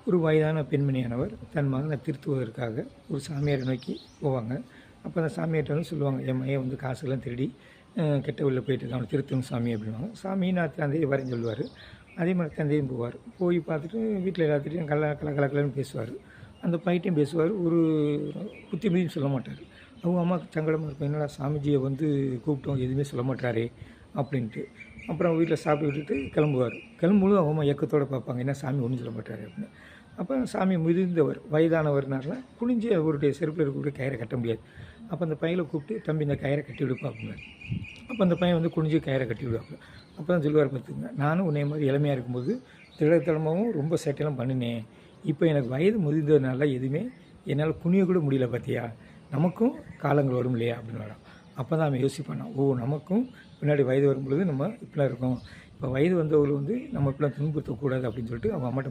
ஒரு வயதான பெண்மணியானவர் தன் மகனை திருத்துவதற்காக ஒரு சாமியாரை நோக்கி போவாங்க. அப்போ அந்த சாமியார்ட்ட வந்து சொல்லுவாங்க, என் மகன் வந்து காசுலாம் திருடி கெட்ட வழியில் போயிட்டு அவனை திருத்தணும் சாமி அப்படின்வாங்க. சாமின்னு தந்தையை வரேன்னு சொல்லுவார். அதே மாதிரி தந்தையும் போவார். போய் பார்த்துட்டு வீட்டில் எல்லாத்துட்டையும் கலன்னு பேசுவார். அந்த பையன்ட்டையும் பேசுவார். ஒரு புத்திமதியும் சொல்ல மாட்டார். அவங்க அம்மாவுக்கு சங்கடமாக இருக்கும், என்னடா சாமிஜியை வந்து கூப்பிட்டோம் எதுவுமே சொல்ல மாட்டாரே அப்படின்ட்டு. அப்புறம் வீட்டில் சாப்பிட்டு விட்டுட்டு கிளம்புவார். கிளம்பும்போது அவங்க அம்மா ஏக்கத்தோடு பார்ப்பாங்க, என்ன சாமி ஒன்றும் சொல்ல மாட்டார் அப்படின்னு. அப்போ சாமி முதிர்ந்தவர் வயதானவர்னால குனிஞ்சு அவருடைய செருப்பில் இருக்கக்கூடிய கயிறை கட்ட முடியாது. அப்போ அந்த பையனை கூப்பிட்டு, தம்பி இந்த கயிறை கட்டி விடுப்பா அப்படின்னாரு. அப்போ அந்த பையன் வந்து குனிஞ்சு கயிறை கட்டி விடுவாங்க. அப்போ தான் சொல்லுவார், பார்த்துங்க, நானும் உன்னை மாதிரி இளமையாக இருக்கும்போது திடத்தனமாகவும் ரொம்ப சேட்டையெல்லாம் பண்ணினேன். இப்போ எனக்கு வயது முதிர்ந்ததுனால எதுவுமே என்னால் குனிய கூட முடியல, பார்த்தியா, நமக்கும் காலங்கள் வரும் இல்லையா அப்படின்னு. அப்போ தான் அவன் யோசிப்பானா, ஓ நமக்கும் பின்னாடி வயது வரும்பொழுது நம்ம இப்படிலாம் இருக்கோம், இப்போ வயது வந்தவர்கள் வந்து நம்ம இப்படிலாம் துன்புறுத்தக்கூடாது அப்படின்னு சொல்லிட்டு அவங்க அம்மாட்ட